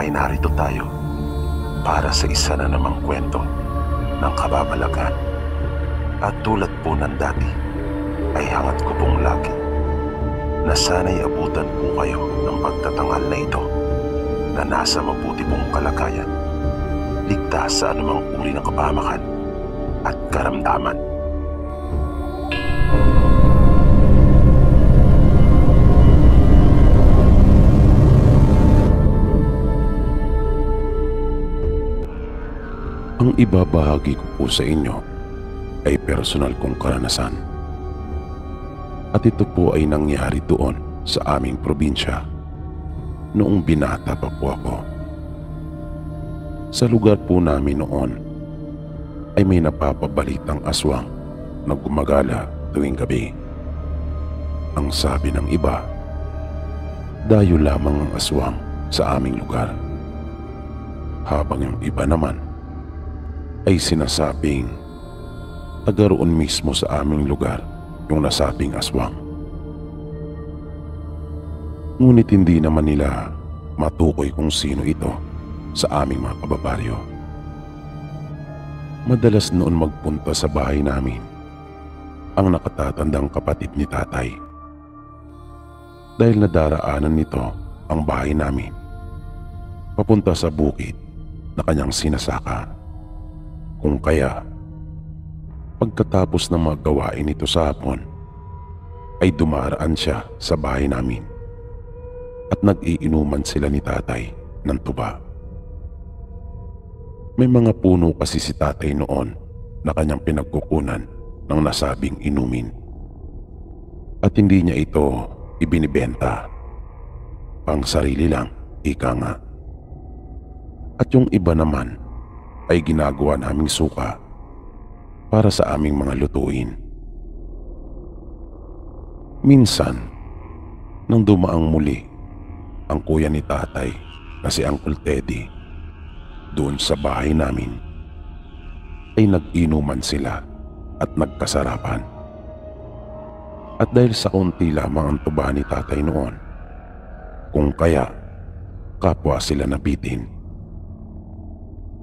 ay narito tayo para sa isa na namang kwento ng kababalagan. At tulad po ng dati, ay hangat ko pong lagi na sana'y abutan po kayo ng pagtatangal na ito na nasa mabuti pong kalagayan, ligtas sa anumang uri ng kapahamakan at karamdaman. Ang ibabahagi ko po sa inyo ay personal kong karanasan. At ito po ay nangyari doon sa aming probinsya noong binata pa po ako. Sa lugar po namin noon ay may napapabalitang aswang na gumagala tuwing gabi. Ang sabi ng iba, dayo lamang ang aswang sa aming lugar. Habang yung iba naman ay sinasabing taga roon mismo sa aming lugar yung nasabing aswang. Ngunit hindi naman nila matukoy kung sino ito sa aming mga kababaryo. Madalas noon magpunta sa bahay namin ang nakatatandang kapatid ni tatay. Dahil nadaraanan nito ang bahay namin papunta sa bukid na kanyang sinasaka. Kung kaya, pagkatapos ng mga gawain nito sa hapon, ay dumaraan siya sa bahay namin at nag-iinuman sila ni tatay ng tuba. May mga puno kasi si tatay noon na kanyang pinagkukunan ng nasabing inumin. At hindi niya ito ibinibenta. Pang sarili lang, ika nga. At yung iba naman ay ginagawa naming suka para sa aming mga lutuin. Minsan, nang dumaang muli ang kuya ni tatay na si Uncle Teddy doon sa bahay namin, ay nag-inuman sila at nagkasarapan. At dahil sa konti lamang ang tuba ni tatay noon, kung kaya kapwa sila nabitin.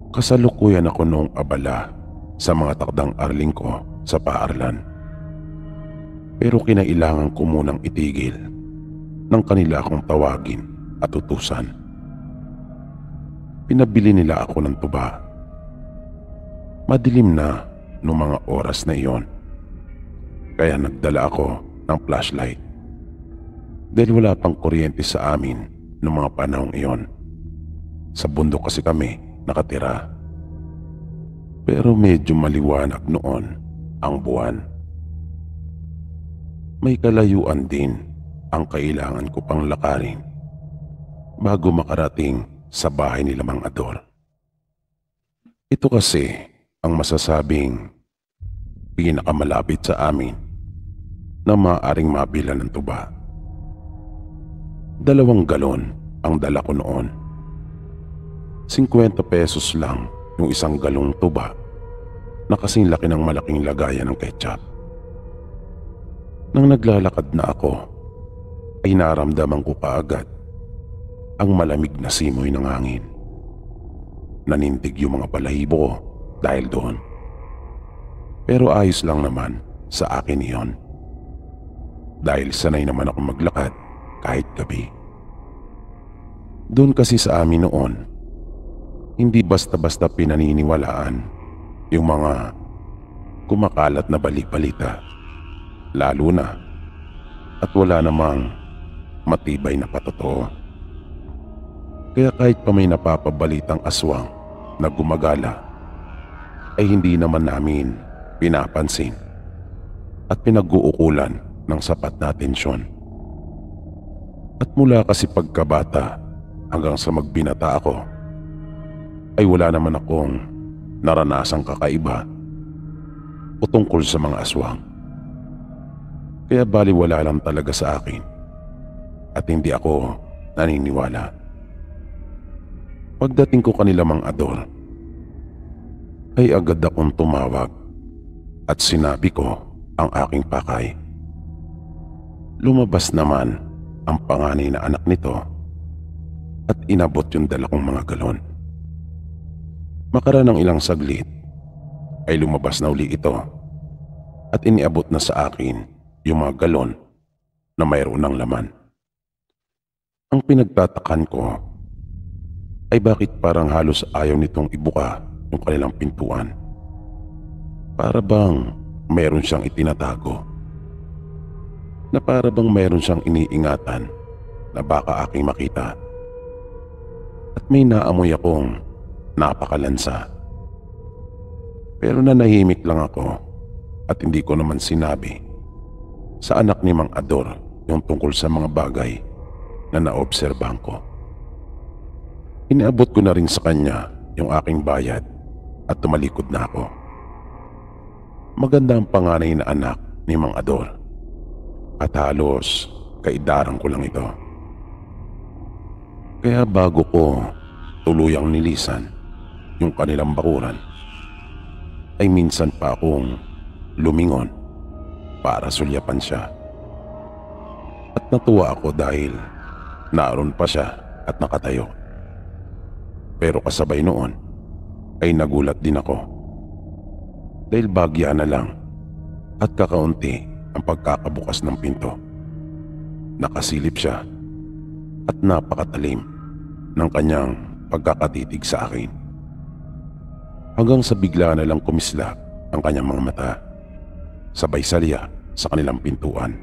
Kasalukuyan ako noong abala sa mga takdang arling ko sa paaralan. Pero kinailangan ko munang itigil nang kanila akong tawagin at utusan. Pinabili nila ako ng tuba. Madilim na noong mga oras na iyon, kaya nagdala ako ng flashlight. Dahil wala pang kuryente sa amin noong mga panahong iyon. Sa bundok kasi kami nakatira. Pero medyo maliwanag noon ang buwan. May kalayuan din ang kailangan ko pang lakarin bago makarating sa bahay nila Mang Ador. Ito kasi ang masasabing pinakamalapit sa amin na maaaring mabila ng tuba. 2 galon ang dala ko noon. 50 pesos lang yung isang galong tuba na kasing laki ng malaking lagayan ng ketchup. Nang naglalakad na ako, ay naramdaman ko kaagad ang malamig na simoy ng hangin. Nanindig yung mga balahibo ko dahil doon. Pero ayos lang naman sa akin iyon. Dahil sanay naman ako maglakad kahit gabi. Doon kasi sa amin noon, hindi basta-basta pinaniniwalaan yung mga kumakalat na balik-balita, lalo na at wala namang matibay na patotoo. Kaya kahit pa may napapabalitang aswang na gumagala, ay hindi naman namin pinapansin at pinag-uukulan ng sapat na atensyon. At mula kasi pagkabata hanggang sa magbinata ako, ay wala naman akong naranasang kakaiba o tungkol sa mga aswang. Kaya baliwala lang talaga sa akin at hindi ako naniniwala. Pagdating ko kanila Mang Ador, ay agad akong tumawag at sinabi ko ang aking pakay. Lumabas naman ang panganay na anak nito at inabot yung dala kong mga galon. Makaraan ng ilang saglit ay lumabas na uli ito at iniabot na sa akin yung mga galon na mayroon ng laman. Ang pinagtatakan ko ay bakit parang halos ayaw nitong ibuka yung kanilang pintuan. Para bang mayroon siyang itinatago, na para bang mayroon siyang iniingatan na baka aking makita. At may naamoy akong napakalansa. Pero nanahimik lang ako at hindi ko naman sinabi sa anak ni Mang Ador yung tungkol sa mga bagay na naobserbahan ko. Iniabot ko na rin sa kanya yung aking bayad at tumalikod na ako. Maganda ang panganay na anak ni Mang Ador at halos kaidaran ko lang ito. Kaya bago ko tuluyang nilisan yung kanilang bakuran, ay minsan pa akong lumingon para sulyapan siya. At natuwa ako dahil naroon pa siya at nakatayo. Pero kasabay noon ay nagulat din ako dahil bagya na lang at kakaunti ang pagkakabukas ng pinto. Nakasilip siya at napakatalim ng kanyang pagkakatitig sa akin. Hanggang sa bigla na lang kumislap ang kanyang mga mata, sabay salya sa kanilang pintuan.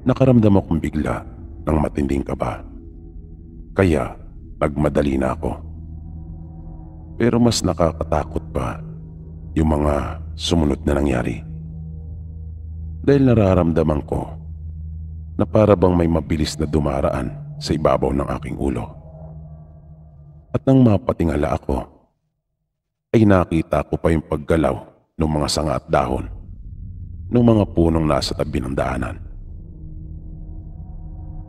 Nakaramdam akong bigla ng matinding kaba, kaya nagmadali na ako. Pero mas nakakatakot pa yung mga sumunod na nangyari. Dahil nararamdaman ko na para bang may mabilis na dumaraan sa ibabaw ng aking ulo. At nang mapatingala ako, ay nakita ko pa yung paggalaw ng mga sanga at dahon ng mga punong nasa tabi ng daanan.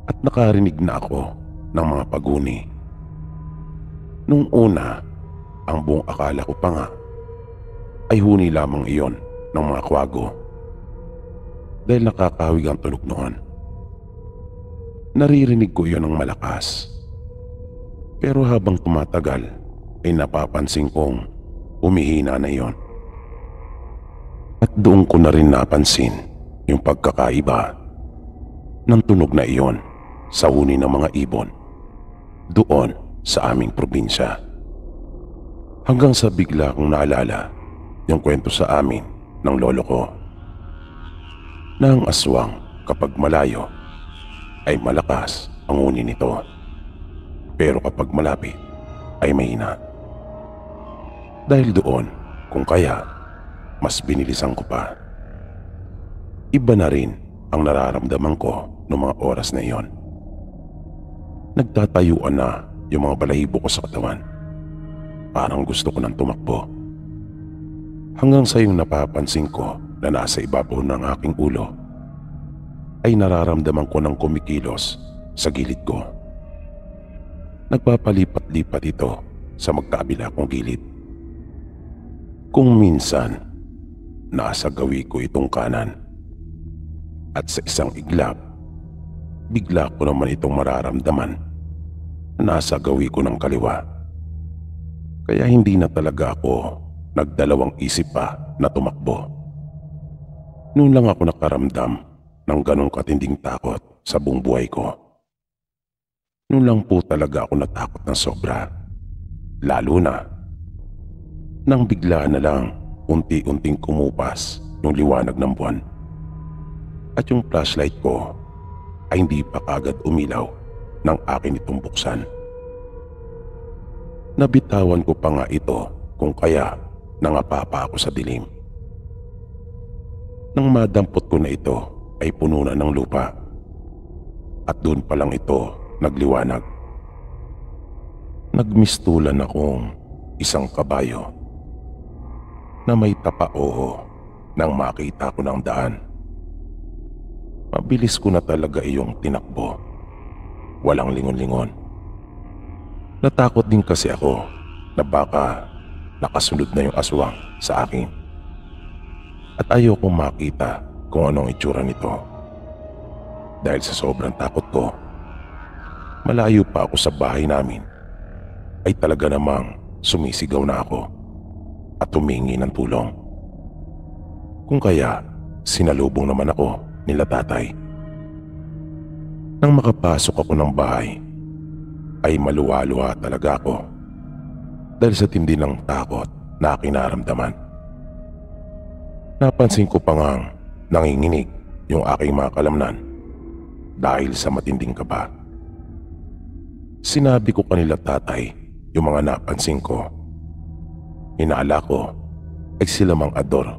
At nakarinig na ako ng mga paguni. Nung una, ang buong akala ko pa nga ay huni lamang iyon ng mga kwago dahil nakakahawig ang tunog noon. Naririnig ko iyon ng malakas. Pero habang tumatagal ay napapansin kong umihina na iyon. At doon ko na rin napansin yung pagkakaiba ng tunog na iyon sa huni ng mga ibon doon sa aming probinsya. Hanggang sa bigla kong naalala yung kwento sa amin ng lolo ko na ang aswang kapag malayo ay malakas ang huni nito, pero kapag malapit ay mahina. Dahil doon, kung kaya, mas binilisan ko pa. Iba na rin ang nararamdaman ko noong mga oras na iyon. Nagtatayuan na yung mga balahibo ko sa katawan. Parang gusto ko nang tumakbo. Hanggang sa yung napapansin ko na nasa ibabaw ng aking ulo, ay nararamdaman ko ng kumikilos sa gilid ko. Nagpapalipat-lipat ito sa magkabila kong gilid. Kung minsan, nasa gawi ko itong kanan. At sa isang iglap, bigla ko naman itong mararamdaman na nasa gawi ko ng kaliwa. Kaya hindi na talaga ako nagdalawang isip pa na tumakbo. Noon lang ako nakaramdam ng ganong katinding takot sa buong buhay ko. Noon lang po talaga ako natakot ng sobra. Lalo na nang bigla na lang unti-unting kumupas yung liwanag ng buwan. At yung flashlight ko ay hindi pa kagad umilaw nang akin itong buksan. Nabitawan ko pa nga ito kung kaya nangapapa ako sa dilim. Nang madampot ko na ito ay puno na ng lupa. At doon pa lang ito nagliwanag. Nagmistulan akong isang kabayo na may tapa-oo nang makita ko ng daan. Mabilis ko na talaga iyong tinakbo. Walang lingon-lingon. Natakot din kasi ako na baka nakasunod na yung aswang sa akin. At ayokong makita kung anong itsura nito. Dahil sa sobrang takot ko, malayo pa ako sa bahay namin, ay talaga namang sumisigaw na ako at humingi ng tulong. Kung kaya, sinalubong naman ako nila tatay. Nang makapasok ako ng bahay, ay maluwa-luwa talaga ako dahil sa tindi ng takot na aking naramdaman. Napansin ko pa ngang nanginginig yung aking mga kalamnan dahil sa matinding kaba. Sinabi ko kanila tatay yung mga napansin ko. Inaala ko ay sila Mang Ador,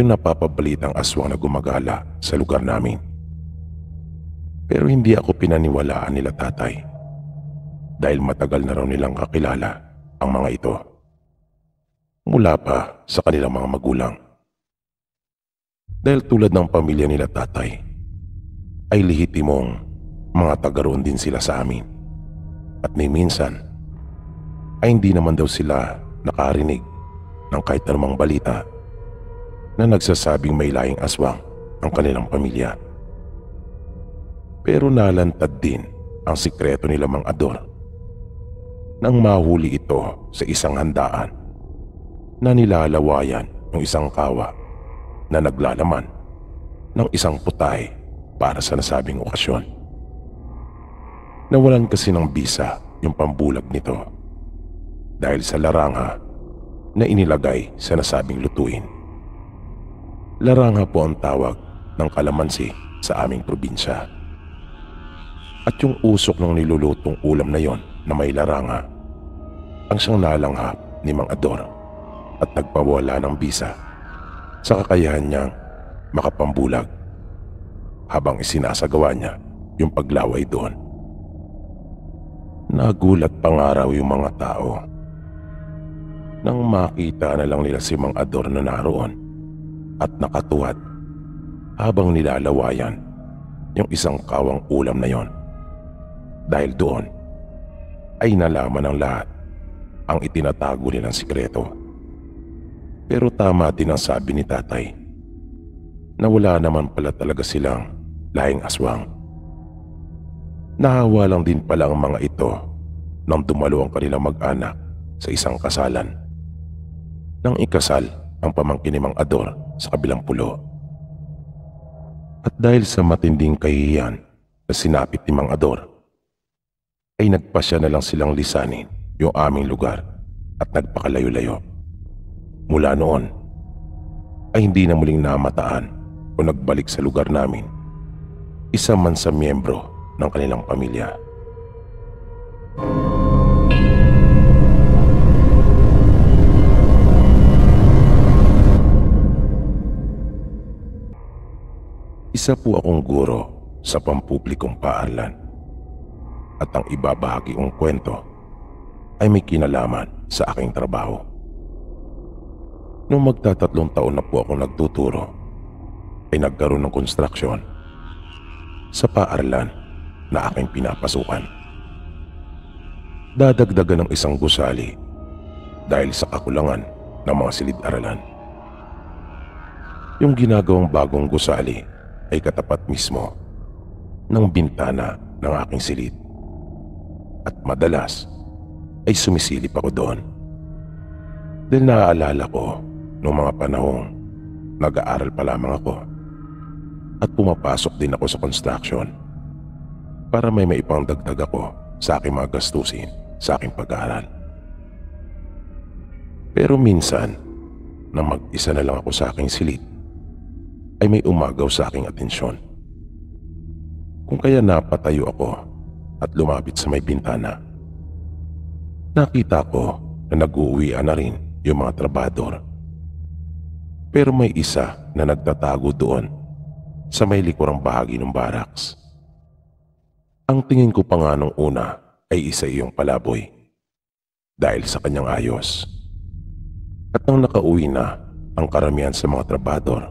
yung napapabalitang aswang na gumagala sa lugar namin. Pero hindi ako pinaniwalaan nila tatay dahil matagal na raw nilang kakilala ang mga ito mula pa sa kanilang mga magulang. Dahil tulad ng pamilya nila tatay, ay lehitimong mga taga-roon din sila sa amin. At ni minsan, ay hindi naman daw sila nakarinig ng kahit anumang balita na nagsasabing may laing aswang ang kanilang pamilya. Pero nalantad din ang sikreto nila Mang Ador nang mahuli ito sa isang handaan na nilalawayan ng isang kawa na naglalaman ng isang putay para sa nasabing okasyon. Nawalan kasi ng bisa yung pambulag nito dahil sa laranga na inilagay sa nasabing lutuin. Laranga po ang tawag ng kalamansi sa aming probinsya. At yung usok ng nilulutong ulam na yon na may laranga ang siyang nalanghap ni Mang Ador at nagpawala ng bisa sa kakayahan niyang makapambulag habang isinasagawa niya yung paglaway doon. Nagulat pa nga raw yung mga tao nang makita na lang nila si Mang Ador na naroon at nakatuwad habang nilalawayan yung isang kawang ulam na yon. Dahil doon ay nalaman ng lahat ang itinatago nilang sikreto. Pero tama din ang sabi ni tatay na wala naman pala talaga silang lahing aswang. Nahawa lang din pala ang mga ito nang dumalo ang kanilang mag-anak sa isang kasalan. Nang ikasal ang pamangkin ni Mang Ador sa kabilang pulo. At dahil sa matinding kahihiyan na sinapit ni Mang Ador, ay nagpasya na lang silang lisanin yung aming lugar at nagpakalayo-layo. Mula noon ay hindi na muling namataan o nagbalik sa lugar namin isa man sa miyembro ng kanilang pamilya. Isa po akong guro sa pampublikong paaralan at ang ibabahagi kong kwento ay may kinalaman sa aking trabaho. Nung magtatatlong taon na po akong nagtuturo, ay nagkaroon ng konstruksyon sa paaralan na aking pinapasukan. Dadagdagan ng isang gusali dahil sa kakulangan ng mga silid-aralan. Yung ginagawang bagong gusali ay katapat mismo ng bintana ng aking silid. At madalas ay sumisilip ako doon. Dahil naaalala ko noong mga panahong nag-aaral pa lamang ako at pumapasok din ako sa construction para may maipangdagdag ako sa aking mga gastusin sa aking pag-aaral. Pero minsan, nang mag-isa na lang ako sa aking silid, ay may umagaw sa aking atensyon. Kung kaya napatayo ako at lumapit sa may bintana. Nakita ko na nag-uuwian na rin yung mga trabador. Pero may isa na nagtatago doon sa may likurang bahagi ng barracks. Ang tingin ko pa nga nung una ay isa iyong palaboy dahil sa kanyang ayos. At nang nakauwi na ang karamihan sa mga trabador,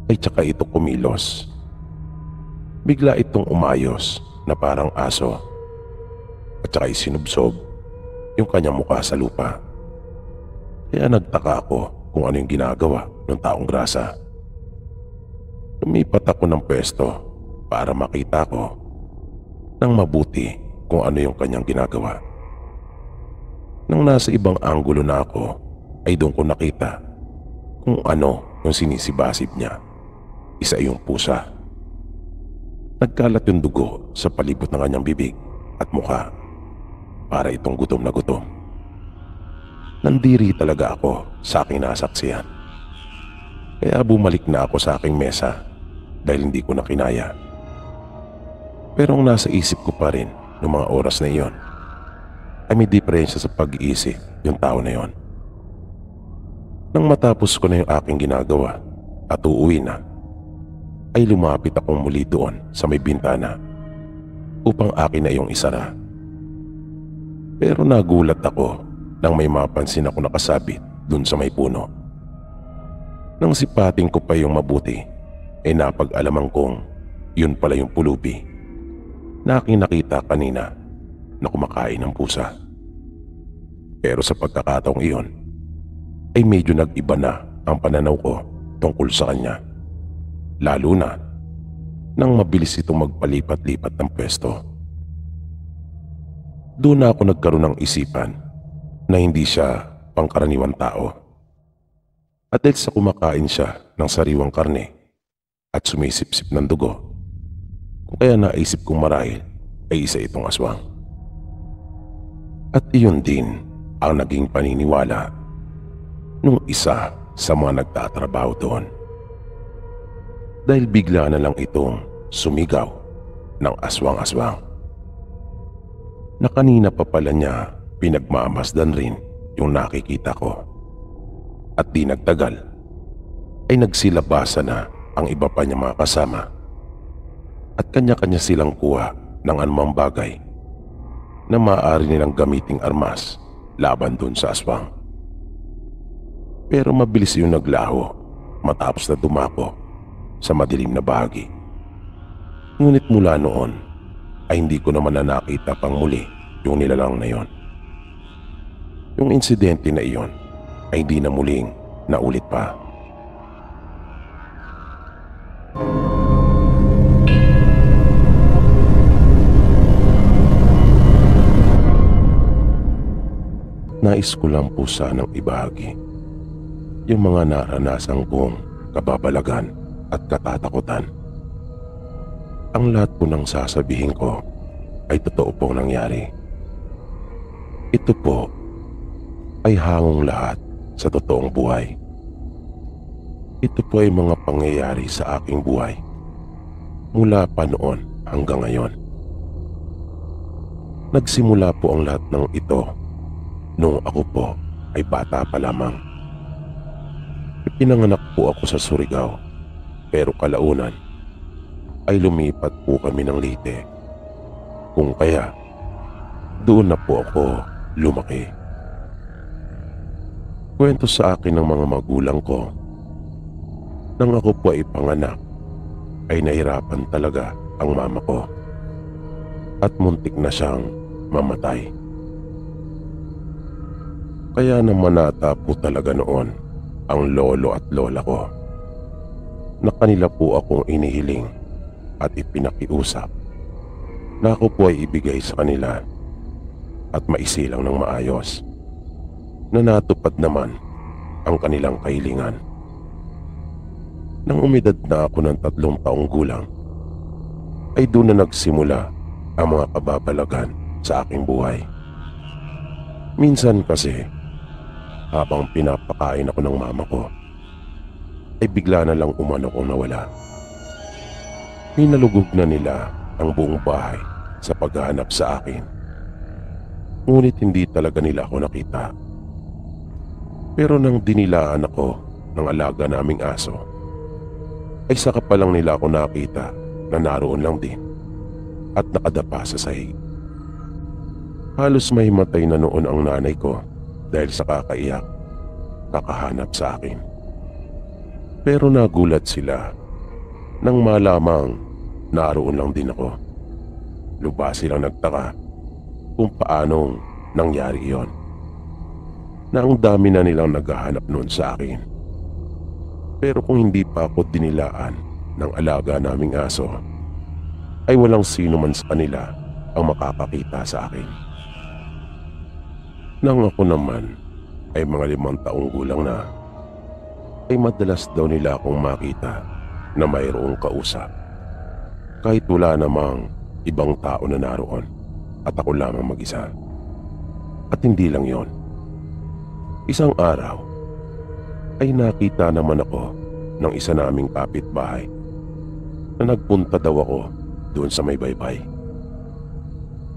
ay tsaka ito kumilos. Bigla itong umayos na parang aso at tsaka isinubsob yung kanyang mukha sa lupa. Kaya nagtaka ako kung ano yung ginagawa ng taong grasa. Lumipat ako ng pwesto para makita ko ng mabuti kung ano yung kanyang ginagawa. Nang nasa ibang anggulo na ako, ay doon ko nakita kung ano yung sinisibasib niya. Isa yung pusa. Nagkalat yung dugo sa palibot ng kanyang bibig at mukha. Para itong gutom na gutom. Nandiri talaga ako sa aking nasaksihan. Kaya bumalik na ako sa aking mesa dahil hindi ko na kinaya. Pero ang nasa isip ko pa rin noong mga oras na iyon ay may diferensya sa pag-iisip yung tao na iyon. Nang matapos ko na yung aking ginagawa at uuwi na, ay lumapit akong muli doon sa may bintana upang akin na iyong isara. Pero nagulat ako nang may mapansin ako nakasabit doon sa may puno. Nang sipating ko pa yung mabuti, ay napag-alaman kong yun pala yung pulubi na aking nakita kanina na kumakain ng pusa. Pero sa pagkakataong iyon, ay medyo nag-iba na ang pananaw ko tungkol sa kanya. Lalo na nang mabilis itong magpalipat-lipat ng pwesto. Doon na ako nagkaroon ng isipan na hindi siya pangkaraniwang tao. At dahil sa kumakain siya ng sariwang karne at sumisip-sip ng dugo, kung kaya naisip kong marahil ay isa itong aswang. At iyon din ang naging paniniwala nung isa sa mga nagtatrabaho doon. Dahil bigla na lang itong sumigaw ng aswang-aswang. Na kanina pa pala niya pinagmamasdan rin yung nakikita ko. At di nagtagal ay nagsilabasa na ang iba pa niya mga kasama. At kanya-kanya silang kuha ng anumang bagay na maaari nilang gamiting armas laban dun sa aswang. Pero mabilis yung naglaho matapos na dumako sa madilim na bahagi. Ngunit mula noon ay hindi ko naman na nakita pang muli yung nilalang na yon. Yung insidente na iyon ay di na muling naulit pa. Nais ko lang po sanang ibahagi yung mga naranasan kong kababalagan at katatakutan. Ang lahat po ng sasabihin ko ay totoo pong nangyari. Ito po ay hangong lahat sa totoong buhay. Ito po ay mga pangyayari sa aking buhay mula pa noon hanggang ngayon. Nagsimula po ang lahat ng ito nung ako po ay bata pa lamang. Ipinanganak po ako sa Surigao, pero kalaunan ay lumipat po kami ng Leyte. Kung kaya, doon na po ako lumaki. Kwento sa akin ng mga magulang ko, nang ako po ay panganak, ay nahirapan talaga ang mama ko at muntik na siyang mamatay. Kaya namanata po talaga noon ang lolo at lola ko na kanila po akong inihiling at ipinakiusap na ako po ay ibigay sa kanila at maisilang ng maayos, na natupad naman ang kanilang kahilingan. Nang umidad na ako ng 3 taong gulang, ay doon na nagsimula ang mga kababalagan sa aking buhay. Minsan kasi, habang pinapakain ako ng mama ko, ay bigla na lang umano kong nawala. Hinalugog na nila ang buong bahay sa paghahanap sa akin. Ngunit hindi talaga nila ako nakita. Pero nang dinilaan ako ng alaga naming aso, ay saka pa lang nila ako nakita na naroon lang din at nakadapa sa sahig. Halos mahimatay na noon ang nanay ko dahil sa kakaiyak, kakahanap sa akin. Pero nagulat sila nang malamang naroon lang din ako. Lubha silang nagtaka kung paanong nangyari iyon, na ang dami na nilang naghahanap noon sa akin. Pero kung hindi pa ako dinilaan ng alaga naming aso, ay walang sino man sa kanila ang makakakita sa akin. Nang ako naman ay mga 5 taong gulang na, ay madalas daw nila akong makita na mayroong kausap. Kahit wala namang ibang tao na naroon at ako lamang mag-isa. At hindi lang yon. Isang araw ay nakita naman ako ng isa naming kapitbahay na nagpunta daw ako doon sa may baybay.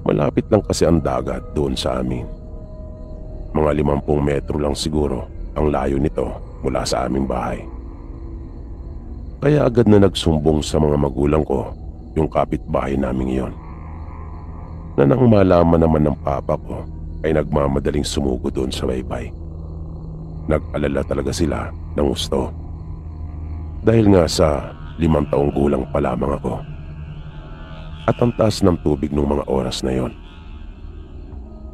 Malapit lang kasi ang dagat doon sa amin. Mga 50 metro lang siguro ang layo nito mula sa aming bahay. Kaya agad na nagsumbong sa mga magulang ko yung kapitbahay naming iyon, na nang malaman naman ng papa ko ay nagmamadaling sumugo doon sa baybay. Nag-alala talaga sila ng gusto. Dahil nga sa 5 taong gulang pa lamang ako. At ang taas ng tubig nung mga oras na yon.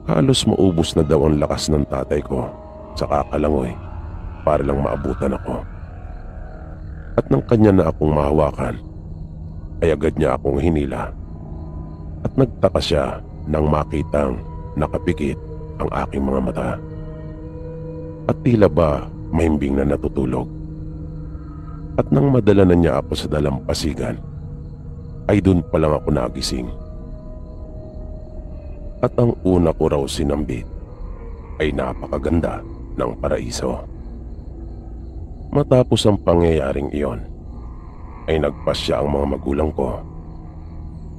Halos maubos na daw ang lakas ng tatay ko sa kakalangoy para lang maabutan ako. At nang kanya na akong mahawakan, ay agad niya akong hinila. At nagtaka siya nang makitang nakapikit ang aking mga mata. At tila ba mahimbing na natutulog. At nang madala na niya ako sa dalampasigan, ay dun pa lang ako nagising. At ang una ko raw sinambit ay napakaganda ng paraiso. Matapos ang pangyayaring iyon, ay nagpasya ang mga magulang ko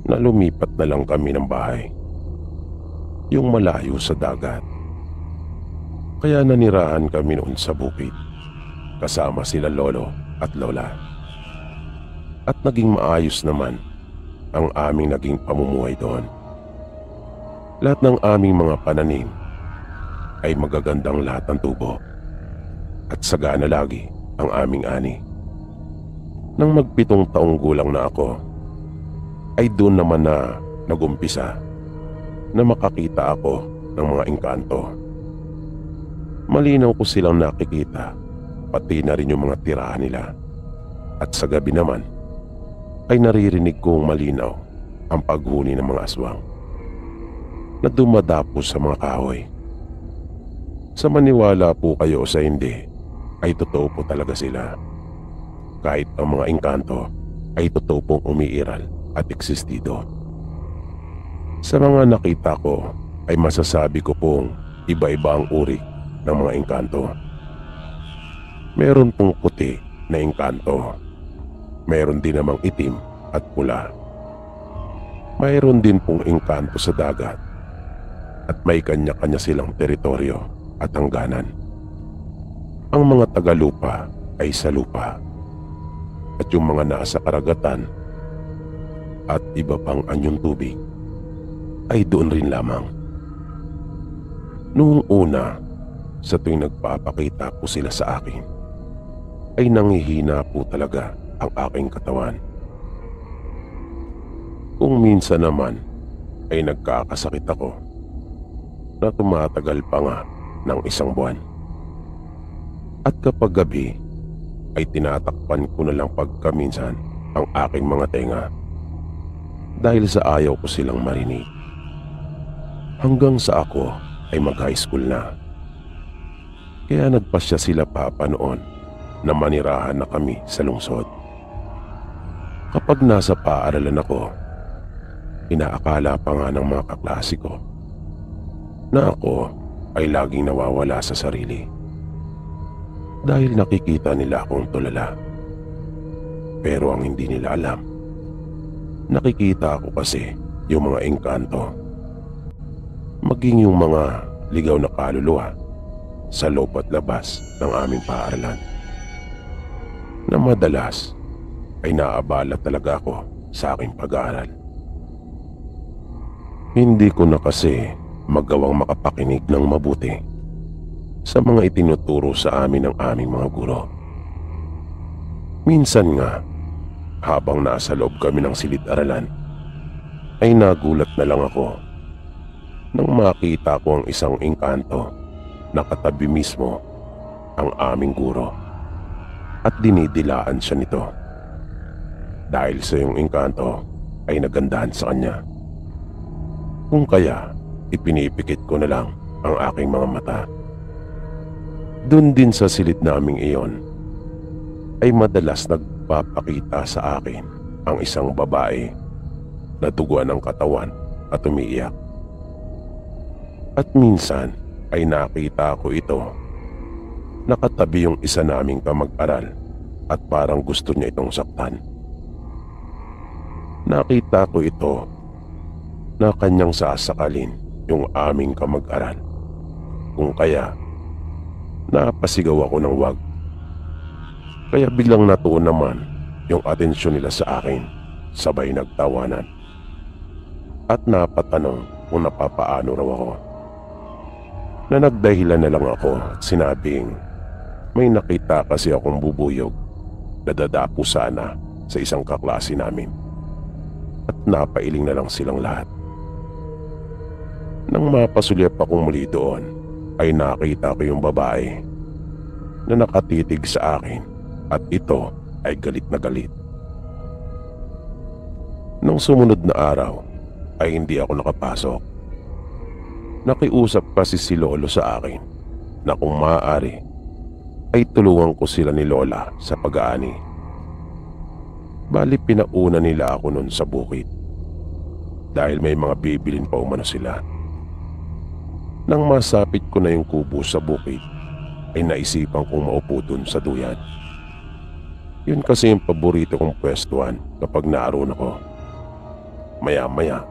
na lumipat na lang kami ng bahay, yung malayo sa dagat. Kaya nanirahan kami noon sa bukid kasama sila lolo at lola. At naging maayos naman ang aming naging pamumuhay doon. Lahat ng aming mga pananim ay magagandang lahat ng tubo at sagana lagi ang aming ani. Nang mag-7 taong gulang na ako, ay doon naman na nagumpisa na makakita ako ng mga engkanto. Malinaw ko silang nakikita, pati na rin yung mga tirahan nila. At sa gabi naman, ay naririnig kong malinaw ang paghuni ng mga aswang na dumadapos sa mga kahoy. Sa maniwala po kayo o sa hindi, ay totoo po talaga sila. Kahit ang mga engkanto ay totoo pong umiiral at existido. Sa mga nakita ko ay masasabi ko pong iba-iba ang uri ng mga engkanto. Meron pong puti na engkanto. Meron din namang itim at pula. Mayroon din pong engkanto sa dagat. At may kanya-kanya silang teritoryo at hangganan. Ang mga tagalupa ay sa lupa. At yung mga nasa karagatan at iba pang anyong tubig ay doon rin lamang. Noong una, sa tuwing nagpapakita po sila sa akin, ay nangihina po talaga ang aking katawan. Kung minsan naman ay nagkakasakit ako na tumatagal pa nga ng 1 buwan. At kapag gabi ay tinatakpan ko na lang pagkaminsan ang aking mga tenga dahil sa ayaw ko silang marinig. Hanggang sa ako ay mag-high school na. Kaya nagpasya sila papa noon na manirahan na kami sa lungsod. Kapag nasa paaralan ako, inaakala pa nga ng mga kaklase ko na ako ay laging nawawala sa sarili dahil nakikita nila akong tulala. Pero ang hindi nila alam, nakikita ako kasi yung mga engkanto, maging yung mga ligaw na kaluluwa sa loob at labas ng aming paaralan, na madalas ay naabala talaga ako sa aking pag-aaral. Hindi ko na kasi magawang makapakinig ng mabuti sa mga itinuturo sa amin ng aming mga guro. Minsan nga, habang nasa loob kami ng silid-aralan, ay nagulat na lang ako nang makita ko ang isang engkanto na katabi mismo ang aming guro at dinidilaan siya nito dahil sa yung engkanto ay nagandahan sa kanya. Kung kaya, ipinipikit ko na lang ang aking mga mata. Doon din sa silid naming iyon, ay madalas nagpapakita sa akin ang isang babae na duguan ng katawan at umiiyak. At minsan ay nakita ko ito, nakatabi yung isa naming kamag-aral at parang gusto niya itong saktan. Nakita ko ito na kanyang sasakalin yung aming kamag-aral. Kung kaya, napasigaw ako ng wag. Kaya biglang natuon naman yung atensyon nila sa akin, sabay nagtawanan. At napatanong kung napapaano raw ako. Na nagdahilan na lang ako at sinabing may nakita kasi akong bubuyog na dadapo sana sa isang kaklase namin. At napailing na lang silang lahat. Nang mapasulyap akong muli doon, ay nakita ko yung babae na nakatitig sa akin at ito ay galit na galit. Nang sumunod na araw ay hindi ako nakapasok. Nakiusap kasi si Lolo sa akin na kung maaari ay tulungan ko sila ni Lola sa pag-aani. Bali pinauna nila ako nun sa bukid dahil may mga bibilin pa umano sila. Nang masapit ko na yung kubo sa bukid ay naisipan kong maupo dun sa duyan. Yun kasi yung paborito kong pwestuhan kapag naroon ako. Maya-maya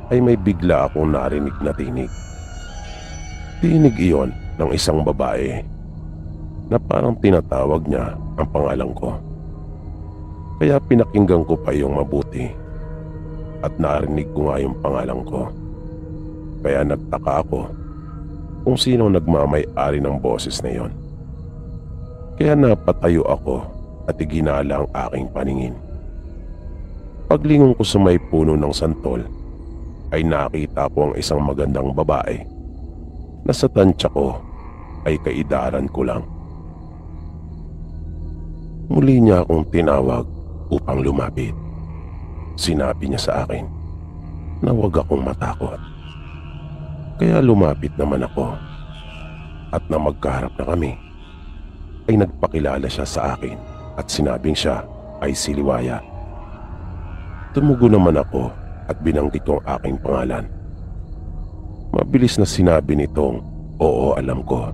ay may bigla akong narinig na tinig. Tinig iyon ng isang babae na parang tinatawag niya ang pangalan ko. Kaya pinakinggan ko pa yung mabuti at narinig ko nga yung pangalan ko. Kaya nagtaka ako kung sino nagmamay-ari ng boses na yon. Kaya napatayo ako at iginala ang aking paningin. Paglingon ko sa may puno ng santol, ay nakita ko ang isang magandang babae na sa tansya ko ay kaidaran ko lang. Muli niya akong tinawag upang lumapit. Sinabi niya sa akin na huwag akong matakot. Kaya lumapit naman ako at na magkaharap na kami ay nagpakilala siya sa akin at sinabing siya ay si Liwaya. Tumugo naman ako at binanggit ko ang aking pangalan. Mabilis na sinabi nitong oo alam ko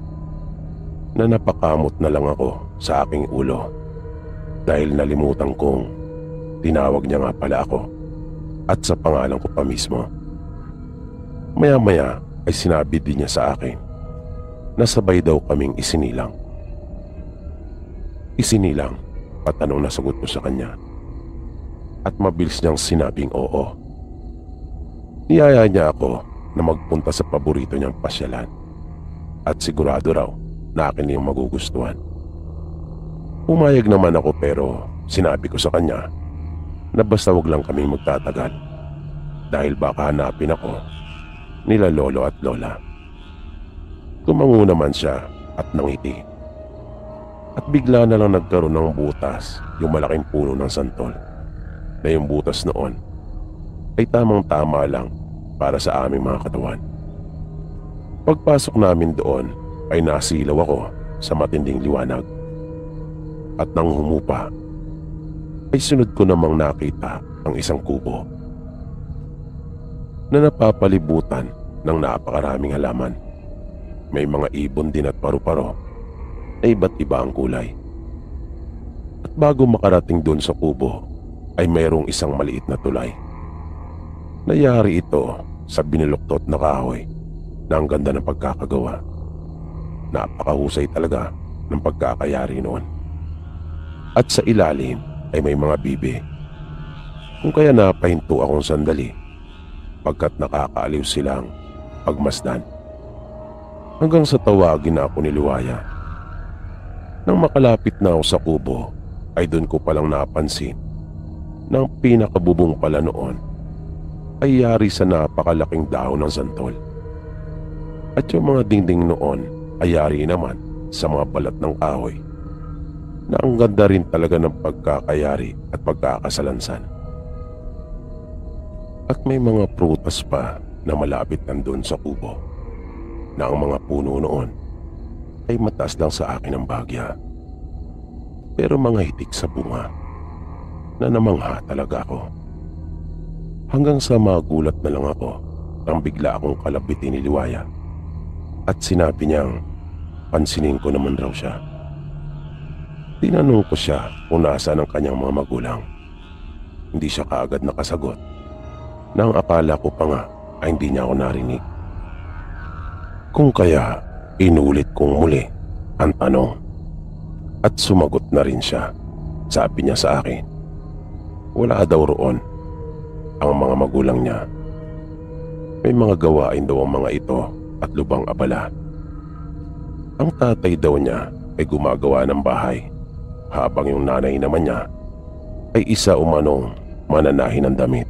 na napakamot na lang ako sa aking ulo dahil nalimutan kong tinawag niya nga pala ako at sa pangalan ko pa mismo. Maya-maya ay sinabi din niya sa akin na sabay daw kaming isinilang. Isinilang, patanong na sagot ko sa kanya. At mabilis niyang sinabing oo. Niyaya niya ako na magpunta sa paborito niyang pasyalan. At sigurado raw na akin yung magugustuhan. Pumayag naman ako pero sinabi ko sa kanya na basta wag lang kaming magtatagal. Dahil baka hanapin ako nila Lolo at Lola. Tumango naman siya at nangiti. At bigla na lang nagkaroon ng butas yung malaking puno ng santol. Na yung butas noon ay tamang-tama lang para sa aming mga katawan. Pagpasok namin doon ay nasilaw ako sa matinding liwanag. At nang humupa ay sunod ko namang nakita ang isang kubo na napapalibutan ng napakaraming halaman. May mga ibon din at paru-paro na iba't iba ang kulay. At bago makarating doon sa kubo ay mayroong isang maliit na tulay. Nayari ito sa binuluktot na kahoy na ang ganda ng pagkakagawa. Napakahusay talaga ng pagkakayari noon. At sa ilalim ay may mga bibe. Kung kaya napahinto akong sandali pagkat nakakaaliw silang pagmasdan. Hanggang sa tawagin na ako ni Liwaya. Nang makalapit na ako sa kubo ay doon ko palang napansin na ang pinakabubong pala noon ay yari sa napakalaking dahon ng santol. At yung mga dingding noon ay yari naman sa mga balat ng kahoy na ang ganda rin talaga ng pagkakayari at pagkakasalansan. At may mga prutas pa na malapit nandun sa kubo na ang mga puno noon ay mataas lang sa akin ang bagya. Pero mga hitik sa bunga na namangha talaga ako. Hanggang sa magulat na lang ako nang bigla akong kalabitin ni Liwaya at sinabi niyang pansinin ko naman raw siya. Tinanong ko siya kung nasaan ang kanyang mga magulang. Hindi siya kaagad nakasagot na ang akala ko pa nga ay hindi niya ako narinig. Kung kaya inulit kong muli ang tanong at sumagot na rin siya. Sabi niya sa akin, wala daw roon ang mga magulang niya. May mga gawain daw ang mga ito at lubang abala. Ang tatay daw niya ay gumagawa ng bahay habang yung nanay naman niya ay isa umanong mananahi ng damit.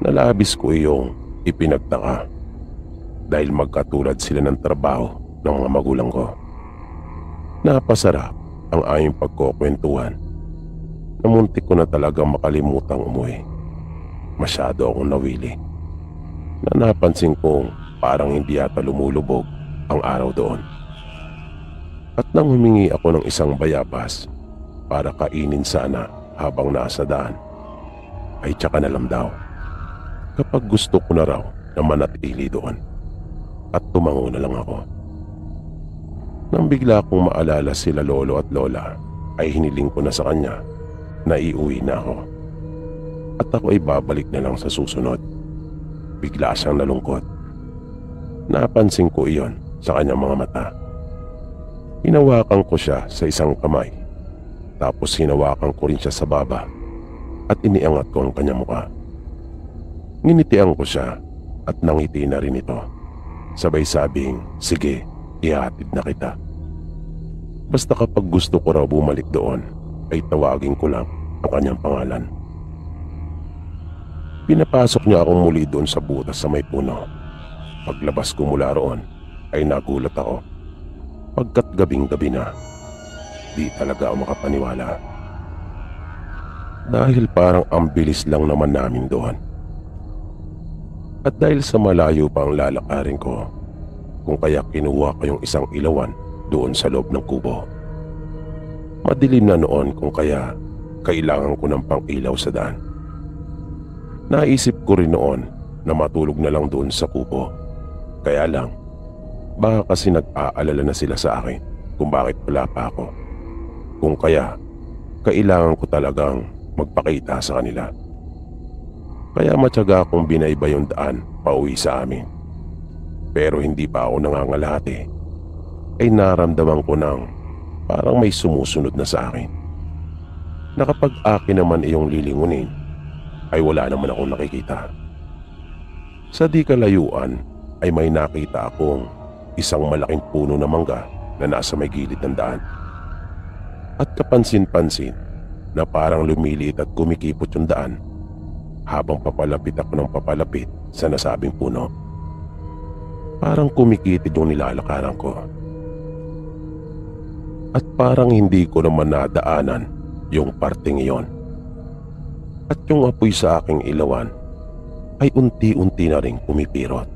Nalabis ko iyong ipinagtaka dahil magkatulad sila ng trabaho ng mga magulang ko. Napasarap ang aming pagkukwentuhan na muntik ko na talagang makalimutang umuwi. Masyado akong nawili na napansin kong parang hindi yata lumulubog ang araw doon. At nang humingi ako ng isang bayabas para kainin sana habang nasa daan, ay tsaka na lang daw kapag gusto ko na raw na manatili doon, at tumango na lang ako. Nang bigla kong maalala sila lolo at lola, ay hiniling ko na sa kanya na iuwi na ako at ako ay babalik na lang sa susunod. Bigla siyang nalungkot. Napansin ko iyon sa kanyang mga mata. Hinawakan ko siya sa isang kamay, tapos hinawakan ko rin siya sa baba at iniangat ko ang kanyang mukha. Nginitian ko siya at nangiti na rin ito. Sabay sabing, sige, ihatid na kita. Basta kapag gusto ko raw bumalik doon, ay tawagin ko lang ang kanyang pangalan. Pinapasok niya akong muli doon sa butas sa may puno. Paglabas ko mula roon, ay nagulat ako. Pagkat gabing-gabi na, di talaga ako makapaniwala. Dahil parang ang bilis lang naman namin doon. At dahil sa malayo pa ang lalakarin ko, kung kaya kinuha ko yung isang ilawan doon sa loob ng kubo. Madilim na noon kung kaya kailangan ko ng pang-ilaw sa daan. Naisip ko rin noon na matulog na lang doon sa kubo. Kaya lang, baka kasi nag-aalala na sila sa akin kung bakit wala pa ako. Kung kaya, kailangan ko talagang magpakita sa kanila. Kaya matyaga akong binaybay yung daan pauwi sa amin. Pero hindi pa ako nangangalati, ay naramdaman ko nang parang may sumusunod na sa akin. Na kapag akin naman iyong lilingunin, ay wala naman akong nakikita. Sa di kalayuan ay may nakita akong isang malaking puno na mangga na nasa may gilid ng daan. At kapansin-pansin na parang lumiliit at kumikipot yung daan habang papalapit ako ng papalapit sa nasabing puno. Parang kumikitid yung nilalakaran ko. At parang hindi ko naman nadaanan yung parting iyon. At yung apoy sa aking ilawan ay unti-unti na rin kumipirot.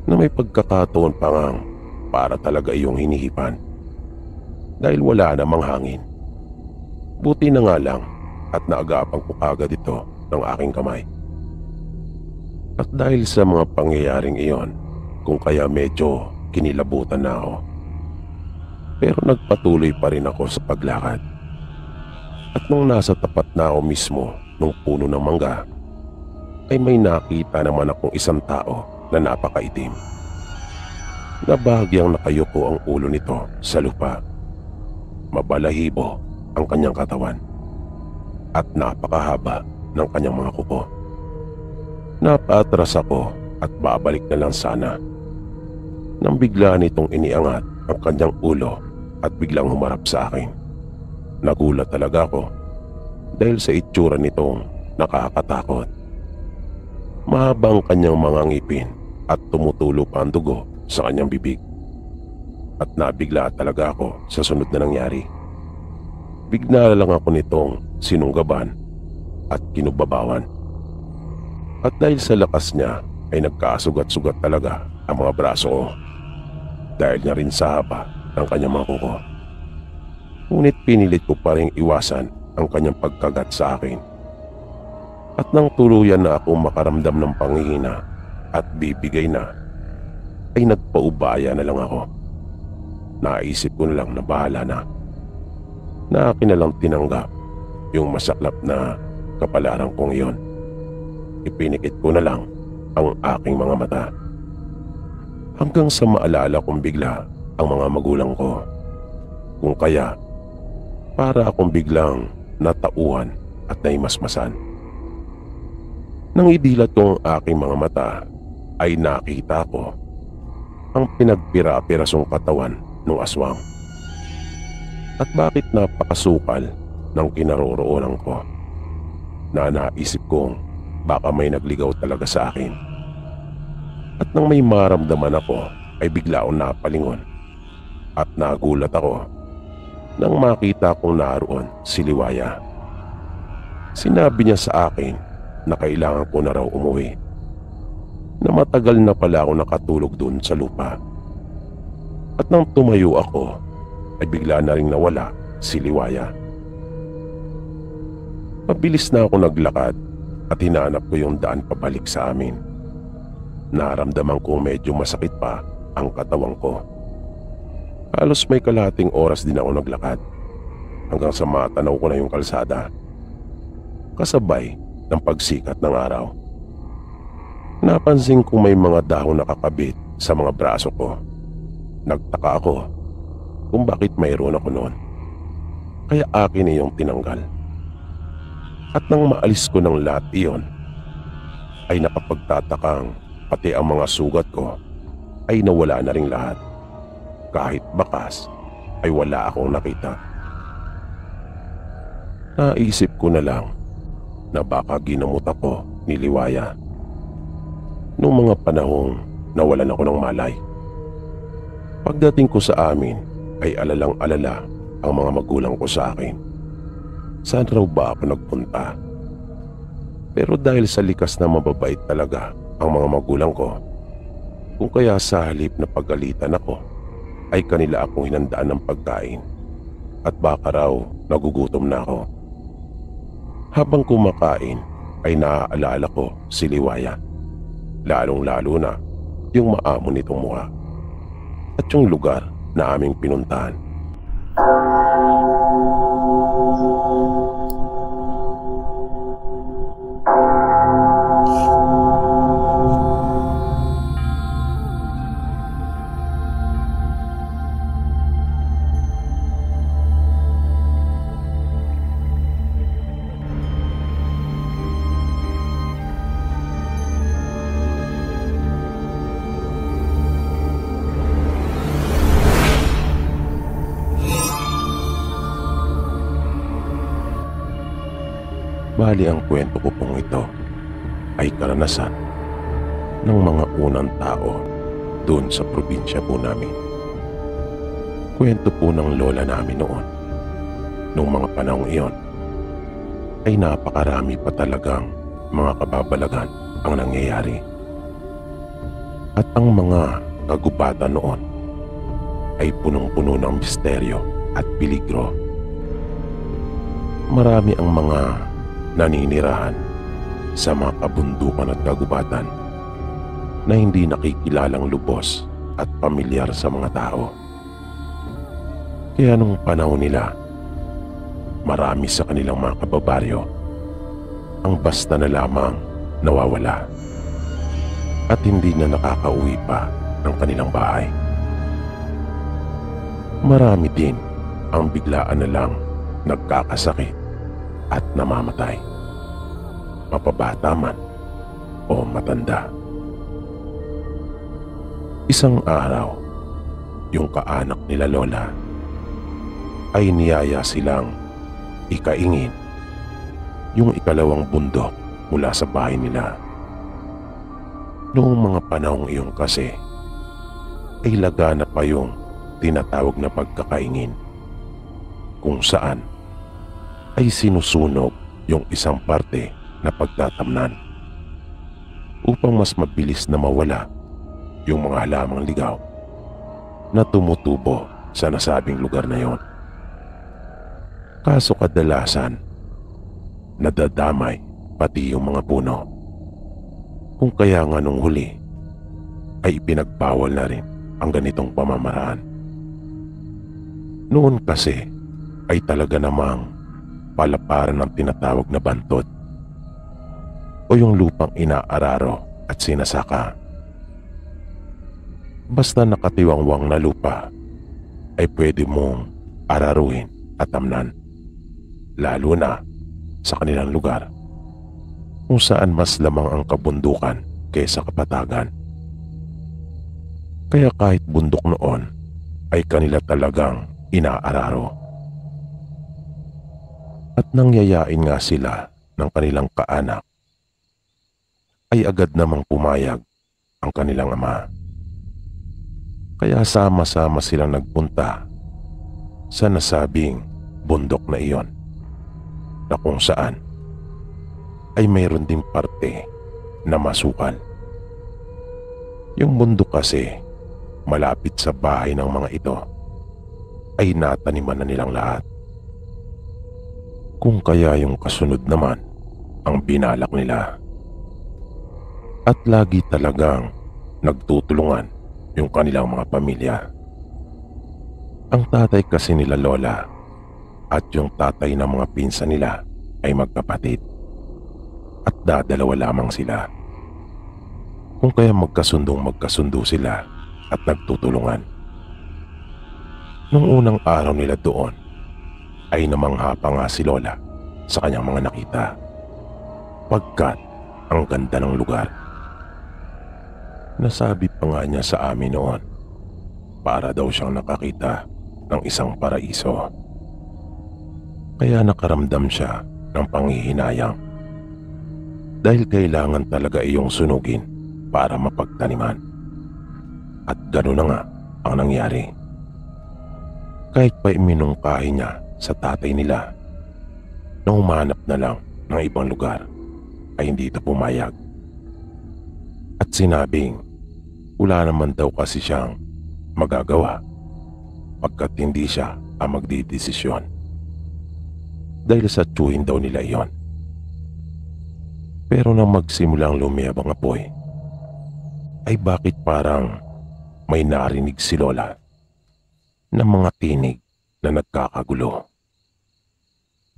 Na may pagkakataon pa ngang para talaga iyong hinihipan. Dahil wala namang hangin. Buti na nga lang at naagapan ko agad ito ng aking kamay. At dahil sa mga pangyayaring iyon, kung kaya medyo kinilabutan na ako. Pero nagpatuloy pa rin ako sa paglakad. At nung nasa tapat na ako mismo ng puno ng mangga, ay may nakita naman akong isang tao na napakaitim. Na bahagyang nakayuko ang ulo nito sa lupa. Mabalahibo ang kanyang katawan at napakahaba ng kanyang mga kuko. Napaatras ako at babalik na lang sana nang bigla nitong iniangat ang kanyang ulo at biglang humarap sa akin. Nagulat talaga ako dahil sa itsura nitong nakakatakot. Mahabang kanyang mga ngipin at tumutulo pa ang dugo sa kanyang bibig. At nabigla talaga ako sa sunod na nangyari. Bigla lang ako nitong sinunggaban at kinubabawan. At dahil sa lakas niya ay nagkasugat-sugat talaga ang mga braso ko dahil na rin sa haba ng kanyang mga kuko. Ngunit pinilit ko pa rin iwasan ang kanyang pagkagat sa akin. At nang tuluyan na akong makaramdam ng panghihina at bibigay na, ay nagpaubaya na lang ako. Naisip ko na lang na bahala na. Na akin na lang tinanggap yung masaklap na kapalaran kong iyon. Ipinikit ko na lang ang aking mga mata. Hanggang sa maalala kong bigla ang mga magulang ko. Kung kaya, para akong biglang natauhan at naimasmasan. Nang idilat ko ang aking mga mata, ay nakita ko ang pinagpira-pirasong katawan ng aswang. At bakit napakasukal ng kinaroroonan ko, na naisip kong baka may nagligaw talaga sa akin. At nang may maramdaman ako, ay bigla akong napalingon at nagulat ako nang makita kong naroon si Liwaya. Sinabi niya sa akin na kailangan ko na raw umuwi, na matagal na pala ako nakatulog doon sa lupa. At nang tumayo ako, ay bigla na rin nawala si Liwaya. Mabilis na ako naglakad at hinanap ko yung daan pabalik sa amin. Naramdaman kong medyo masakit pa ang katawan ko. Halos may kalahating oras din ako naglakad hanggang sa matanaw ko na yung kalsada, kasabay ng pagsikat ng araw. Napansin kong may mga dahon nakakabit sa mga braso ko. Nagtaka ako kung bakit mayroon ako noon, kaya akin iyong tinanggal. At nang maalis ko ng lahat iyon, ay nakapagtatakang pati ang mga sugat ko ay nawala na ring lahat. Kahit bakas ay wala akong nakita. Naisip ko na lang na baka ginamot ako ni Liwaya noong mga panahong nawalan ako ng malay. Pagdating ko sa amin ay alalang-alala ang mga magulang ko sa akin. Saan raw ba ako nagpunta? Pero dahil sa likas na mababait talaga ang mga magulang ko, kung kaya sa halip na pagalitan ako, ay kanila akong hinandaan ng pagkain at baka raw nagugutom na ako. Habang kumakain ay naaalala ko si Liwaya, lalong-lalo na yung maamo nitong mukha at yung lugar na aming pinuntahan. Bali ang kwento ko pong ito ay karanasan ng mga unang tao doon sa probinsya po namin. Kwento po ng lola namin noon. Noong mga panahong iyon ay napakarami pa talagang mga kababalagan ang nangyayari. At ang mga kagubatan noon ay punong-puno ng misteryo at peligro. Marami ang mga naninirahan sa mga kabundukan at kagubatan na hindi nakikilalang lubos at pamilyar sa mga tao. Kaya nung panahon nila, marami sa kanilang mga kababaryo ang basta na lamang nawawala at hindi na nakakauwi pa ng kanilang bahay. Marami din ang biglaan na lang nagkakasakit at namamatay, mapabata man o matanda. Isang araw, yung kaanak nila lola ay niyaya silang ikaingin yung ikalawang bundok mula sa bahay nila. Noong mga panahong iyon kasi ay lagana pa yung tinatawag na pagkakaingin, kung saan ay sinusunog yung isang parte na pagtatamnan. upang mas mabilis na mawala yung mga halamang ligaw na tumutubo sa nasabing lugar na yon. Kaso kadalasan, nadadamay pati yung mga puno. Kung kaya nga nung huli ay ipinagbawal na rin ang ganitong pamamaraan. Noon kasi ay talaga namang palaparan ng tinatawag na bantod o yung lupang inaararo at sinasaka. Basta nakatiwangwang na lupa ay pwede mong araruhin at tamnan, lalo na sa kanilang lugar kung saan mas lamang ang kabundukan kaysa kapatagan. Kaya kahit bundok noon ay kanila talagang inaararo. At nangyayain nga sila ng kanilang kaanak, ay agad namang pumayag ang kanilang ama. Kaya sama-sama silang nagpunta sa nasabing bundok na iyon, na kung saan ay mayroon ding parte na masukal. Yung bundok kasi malapit sa bahay ng mga ito ay nataniman na nilang lahat. Kung kaya yung kasunod naman ang binalak nila. At lagi talagang nagtutulungan yung kanilang mga pamilya. Ang tatay kasi nila lola at yung tatay ng mga pinsan nila ay magkapatid. At dadalawa lamang sila. Kung kaya magkasundo sila at nagtutulungan. Nung unang araw nila doon ay namangha pa nga si lola sa kanyang mga nakita. Pagkat ang ganda ng lugar. Nasabi pa nga niya sa amin noon, para daw siyang nakakita ng isang paraiso. Kaya nakaramdam siya ng panghihinayang. Dahil kailangan talaga iyong sunugin para mapagtaniman. At gano'n na nga ang nangyari. Kahit pa iminungkahi niya sa tatay nila na humanap na lang ng ibang lugar, ay hindi ito pumayag. At sinabing wala naman daw kasi siyang magagawa pagkat hindi siya ang magdidesisyon. Dahil sa tiyuhin daw nila iyon. Pero nang magsimulang lumiyab ang apoy, ay bakit parang may narinig si lola na mga tinig na nagkakagulo.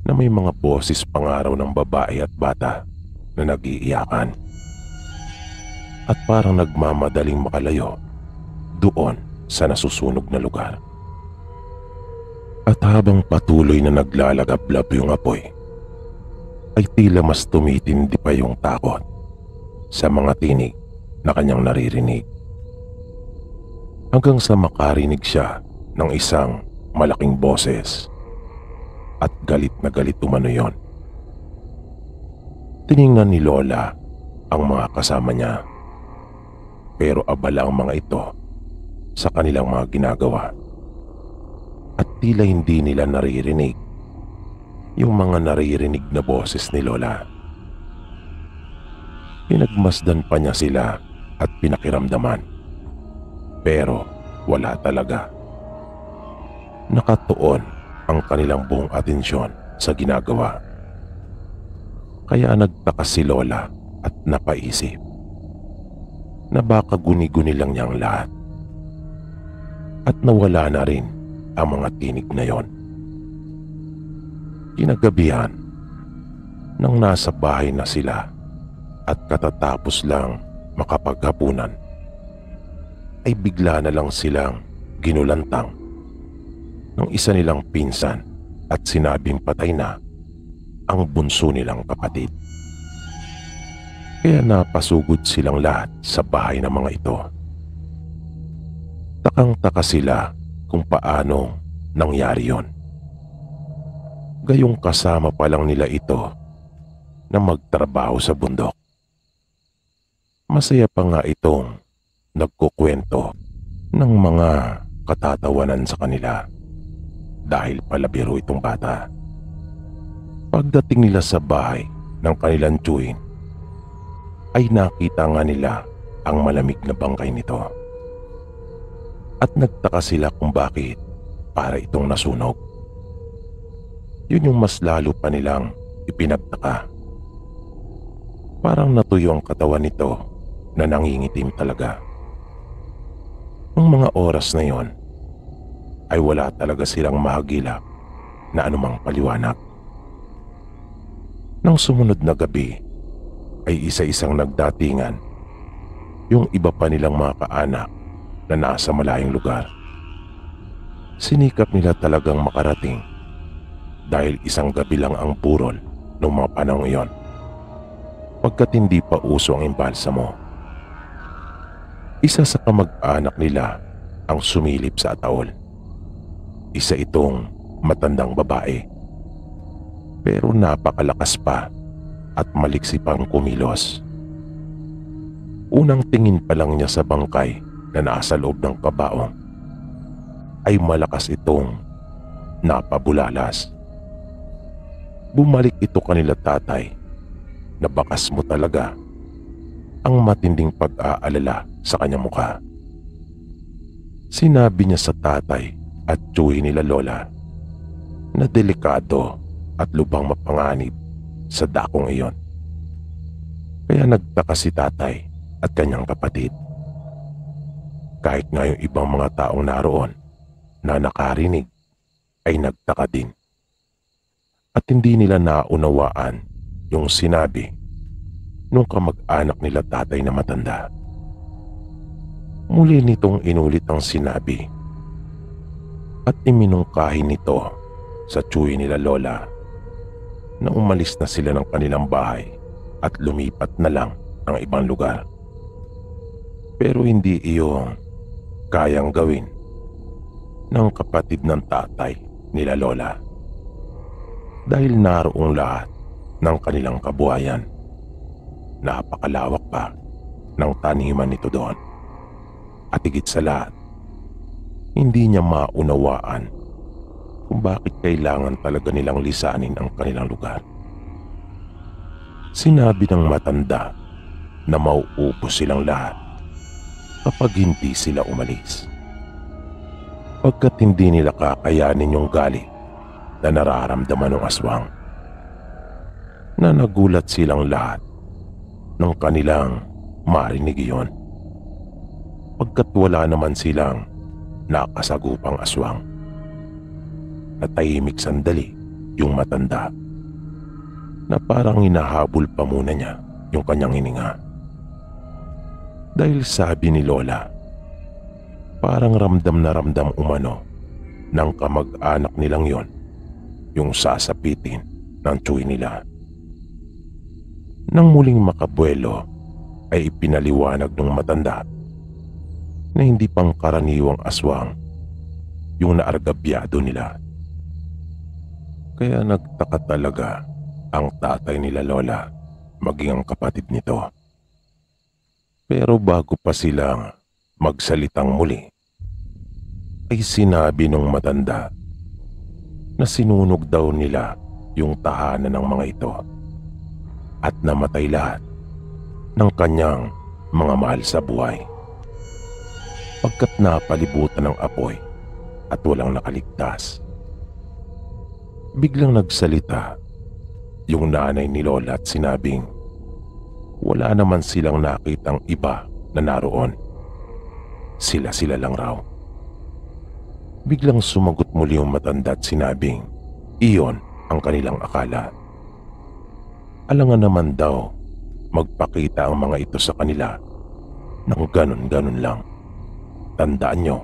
Na may mga boses pangaraw ng babae at bata na nag-iiyakan. At parang nagmamadaling makalayo doon sa nasusunog na lugar. At habang patuloy na naglalagablab yung apoy, ay tila mas tumitindi pa yung takot sa mga tinig na kanyang naririnig. Hanggang sa makarinig siya ng isang malaking boses. At galit na galit umano yon. Tiningnan ni lola ang mga kasama niya. Pero abala ang mga ito sa kanilang mga ginagawa. At tila hindi nila naririnig yung mga naririnig na boses ni lola. Pinagmasdan pa niya sila at pinakiramdaman. Pero wala talaga. Nakatuon ang kanilang buong atensyon sa ginagawa. Kaya nagtaka si lola at napaisip na baka guni-guni lang niya ang lahat. At nawala na rin ang mga tinig na yon. Kinagabihan, nang nasa bahay na sila at katatapos lang makapaghapunan, ay bigla na lang silang ginulantang ng isa nilang pinsan at sinabing patay na ang bunso nilang kapatid. Kaya napasugod silang lahat sa bahay ng mga ito. Takang-taka sila kung paano nangyari yon. Gayong kasama pa lang nila ito na magtrabaho sa bundok. Masaya pa nga itong nagkukwento ng mga katatawanan sa kanila dahil palabiro itong bata. Pagdating nila sa bahay ng kanilang tiyuhin, ay nakita nga nila ang malamig na bangkay nito. At nagtaka sila kung bakit para itong nasunog. Yun yung mas lalo pa nilang ipinagtaka. Parang natuyo ang katawan nito na nangingitim talaga. Nung mga oras na yon ay wala talaga silang mahagilap na anumang paliwanag. Nang sumunod na gabi ay isa-isang nagdatingan yung iba pa nilang mga kaanak na nasa malayong lugar. Sinikap nila talagang makarating dahil isang gabi lang ang burol noong mga panahong iyon, pagkat hindi pa uso ang imbalsamo. Isa sa kamag-anak nila ang sumilip sa ataol. Isa itong matandang babae, pero napakalakas pa at maliksi pang kumilos. Unang tingin pa lang niya sa bangkay na nasa loob ng kabaong ay malakas itong napabulalas. Bumalik ito kanila tatay na bakas mo talaga ang matinding pag-aalala sa kanyang mukha. Sinabi niya sa tatay at tiyuhin nila lola na delikado at lubhang mapanganib sa dakong iyon. Kaya nagtaka si tatay at kanyang kapatid. Kahit nga yung ibang mga taong naroon na nakarinig ay nagtaka din. At hindi nila naunawaan yung sinabi nung kamag-anak nila tatay na matanda. Muli nitong inulit ang sinabi at iminungkahi nito sa tiyuhin nila lola na umalis na sila ng kanilang bahay at lumipat na lang ng ibang lugar. Pero hindi iyon kayang gawin ng kapatid ng tatay nila lola dahil naroong lahat ng kanilang kabuhayan. Napakalawak pa ng taniman nito doon. At higit sa lahat, hindi niya maunawaan kung bakit kailangan talaga nilang lisanin ang kanilang lugar. Sinabi ng matanda na mauubos silang lahat kapag hindi sila umalis, pagkat hindi nila kakayanin yung galit na nararamdaman ng aswang. Na nagulat silang lahat nang kanilang marinig iyon, pagkat wala naman silang nakasagupang aswang. Natahimik sandali yung matanda na parang hinahabol pa muna niya yung kanyang hininga. Dahil sabi ni lola, parang ramdam na ramdam umano ng kamag-anak nilang yon yung sasapitin ng tiyuhin nila. Nang muling makabuelo ay ipinaliwanag ng matanda na hindi pangkaraniwang aswang yung naargabyado nila. Kaya nagtaka talaga ang tatay nila lola maging ang kapatid nito. Pero bago pa silang magsalitang muli ay sinabi ng matanda na sinunog daw nila yung tahanan ng mga ito at namatay lahat ng kanyang mga mahal sa buhay, pagkat napalibutan ng apoy at walang nakaligtas. Biglang nagsalita yung nanay ni lola at sinabing wala naman silang nakitang iba na naroon. Sila-sila lang raw. Biglang sumagot muli yung matanda at sinabing iyon ang kanilang akala. Alangan naman daw magpakita ang mga ito sa kanila ng ganun-ganun lang. Tandaan nyo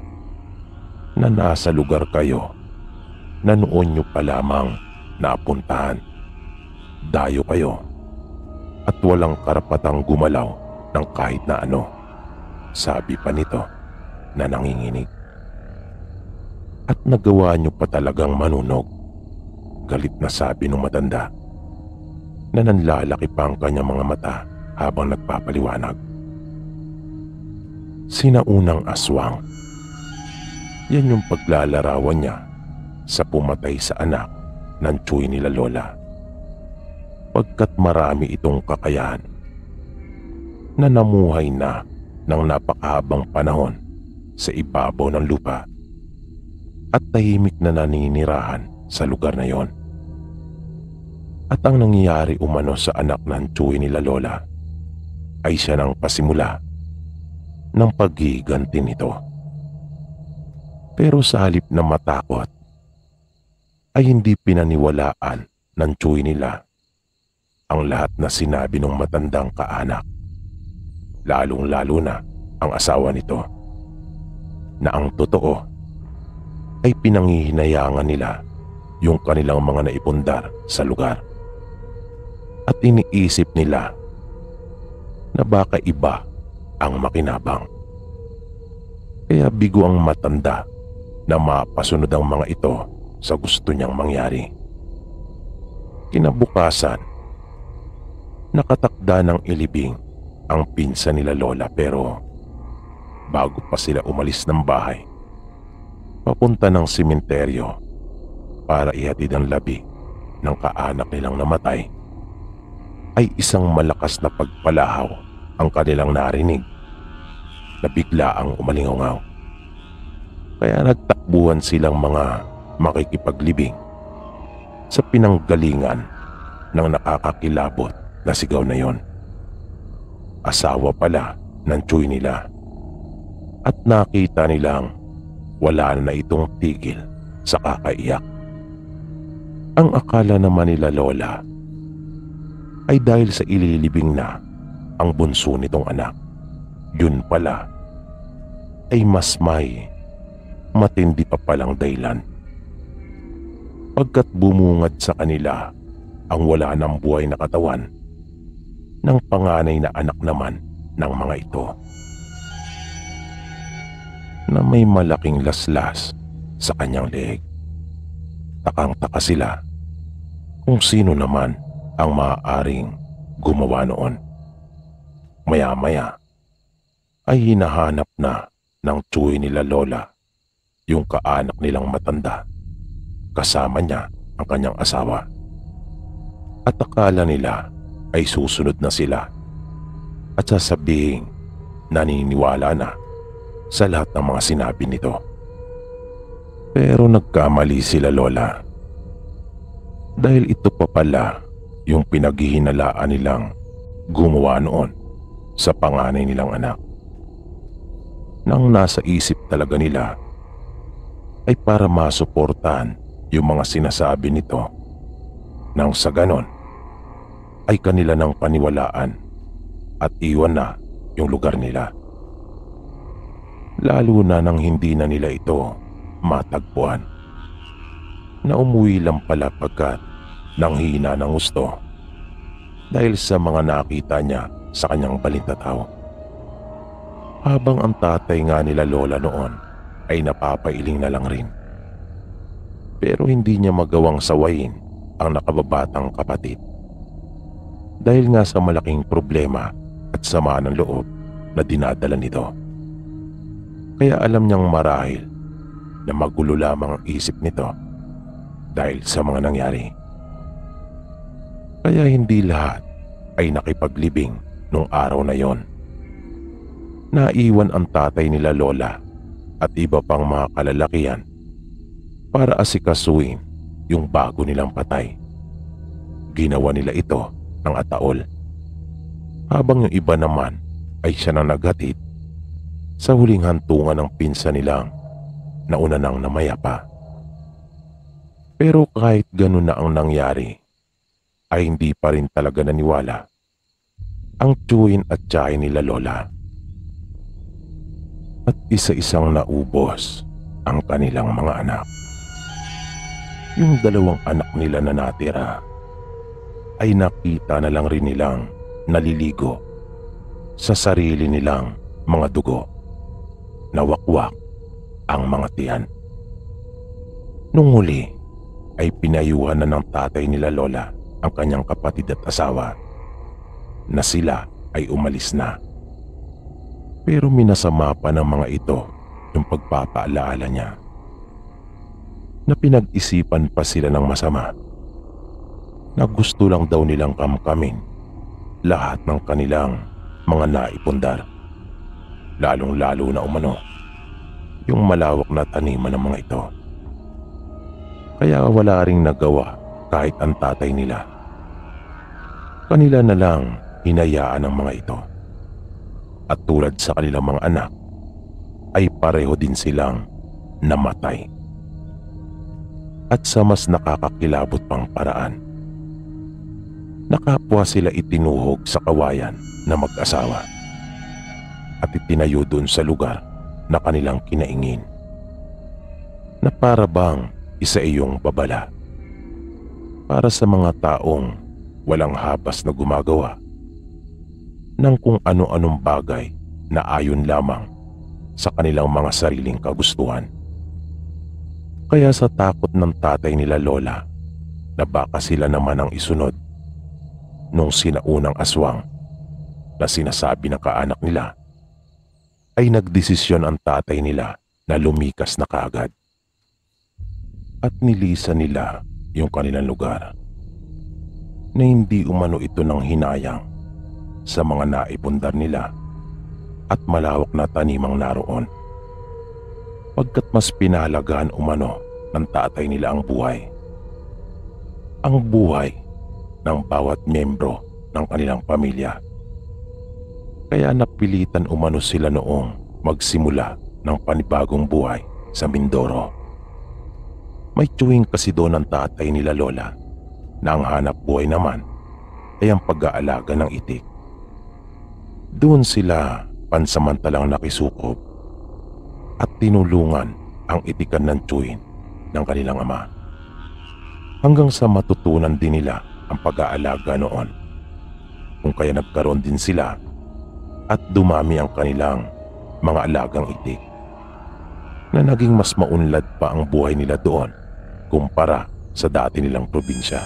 na nasa lugar kayo na noon nyo pa lamang napuntahan. Dayo kayo at walang karapatang gumalaw ng kahit na ano, sabi pa nito na nanginginig. At nagawa nyo pa talagang manunog, galit na sabi ng matanda na nanlalaki pa ang kanyang mga mata habang nagpapaliwanag. Sinaunang aswang. Yan yung paglalarawan niya sa pumatay sa anak ng tiyuhin nila lola, pagkat marami itong kakayahan na namuhay na ng napakahabang panahon sa ibabaw ng lupa at tahimik na naninirahan sa lugar na yon. At ang nangyayari umano sa anak ng tiyuhin nila Lola ay siya ng pasimula ng paghiganti nito. Pero sa halip na matakot ay hindi pinaniwalaan ng tiyuhin nila ang lahat na sinabi ng matandang kaanak, lalong-lalo na ang asawa nito, na ang totoo ay pinanghihinayangan nila yung kanilang mga naipundar sa lugar. At iniisip nila na baka iba ang makinabang. Kaya bigo ang matanda na mapasunod ang mga ito sa gusto niyang mangyari. Kinabukasan, nakatakda ng ilibing ang pinsan nila Lola, pero bago pa sila umalis ng bahay, papunta ng sementeryo para ihatid ang labi ng kaanak nilang namatay, ay isang malakas na pagpalahaw ang kanilang narinig na biglaang umalingaw. Kaya nagtakbuhan silang mga makikipaglibing sa pinanggalingan ng nakakakilabot na sigaw na yon. Asawa pala ng tiyuhin nila, at nakita nilang wala na itong tigil sa kakaiyak. Ang akala naman nila Lola ay dahil sa ililibing na ang bunso nitong anak. Yun pala ay mas may matindi pa palang dahilan. Pagkat bumungad sa kanila ang wala ng buhay na katawan ng panganay na anak naman ng mga ito, na may malaking laslas sa kanyang leeg. Takang-taka sila kung sino naman ang maaaring gumawa noon. Maya-maya ay hinahanap na ng tiyuhin nila Lola yung kaanak nilang matanda, kasama niya ang kanyang asawa. At akala nila ay susunod na sila at sasabihin naniniwala na sa lahat ng mga sinabi nito. Pero nagkamali sila Lola, dahil ito pa pala yung pinaghihinalaan nilang gumawa noon sa panganay nilang anak. Nang nasa isip talaga nila ay para masuportahan yung mga sinasabi nito, nang sa ganon ay kanila nang paniwalaan at iwan na yung lugar nila. Lalo na nang hindi na nila ito matagpuan, na umuwi lang pala pagkat nanghina ng gusto dahil sa mga nakita niya sa kanyang balintataw. Habang ang tatay nga nila Lola noon ay napapailing na lang rin. Pero hindi niya magawang sawayin ang nakababatang kapatid, dahil nga sa malaking problema at sama ng loob na dinadala nito. Kaya alam niyang marahil na magulo lamang ang isip nito dahil sa mga nangyari. Kaya hindi lahat ay nakipaglibing nung araw na yon. Naiwan ang tatay nila Lola at iba pang mga kalalakihan para asikasuin yung bago nilang patay. Ginawa nila ito ng ataol, habang yung iba naman ay siya nang naghatid sa huling hantungan ng pinsan nilang nauna nang namayapa. Pero kahit ganun na ang nangyari, ay hindi pa rin talaga naniwala ang tiyuhin at tiyahin nila Lola. At isa-isang naubos ang kanilang mga anak. Yung dalawang anak nila na natira ay nakita na lang rin nilang naliligo sa sarili nilang mga dugo, nawakwak ang mga tiyan. Nung huli ay pinayuhan na ng tatay nila Lola ang kanyang kapatid at asawa na sila ay umalis na. Pero minasama pa ng mga ito yung pagpapaalaala niya, na pinag-isipan pa sila ng masama, na gusto lang daw nilang kamkamin lahat ng kanilang mga naipundar. Lalong-lalo na umano yung malawak na taniman ng mga ito. Kaya wala ring nagawa kahit ang tatay nila. Kanila na lang hinayaan ang mga ito. At tulad sa kanilang mga anak, ay pareho din silang namatay. At sa mas nakakakilabot pang paraan, nakapwa sila itinuhog sa kawayan na mag-asawa at itinayo doon sa lugar na kanilang kinaingin, na para bang isa iyong babala para sa mga taong walang habas na gumagawa ng kung ano-anong bagay na ayon lamang sa kanilang mga sariling kagustuhan. Kaya sa takot ng tatay nila Lola na baka sila naman ang isunod nung sinaunang aswang na sinasabi ng kaanak nila, ay nagdesisyon ang tatay nila na lumikas na kaagad at nilisan nila yung kanilang lugar, na hindi umano ito ng hinayang sa mga naipundar nila at malawak na tanimang naroon, pagkat mas pinahalagaan umano ng tatay nila ang buhay ng bawat miyembro ng kanilang pamilya. Kaya napilitan umano sila noong magsimula ng panibagong buhay sa Mindoro. May tuwing kasi doon ang tatay nila Lola na ang hanap buhay naman ay ang pag-aalaga ng itik. Doon sila pansamantalang nakisukob at tinulungan ang itikan ng tuwin ng kanilang ama, hanggang sa matutunan din nila ang pag-aalaga noon, kung kaya nagkaroon din sila at dumami ang kanilang mga alagang itik, na naging mas maunlad pa ang buhay nila doon kumpara sa dati nilang probinsya.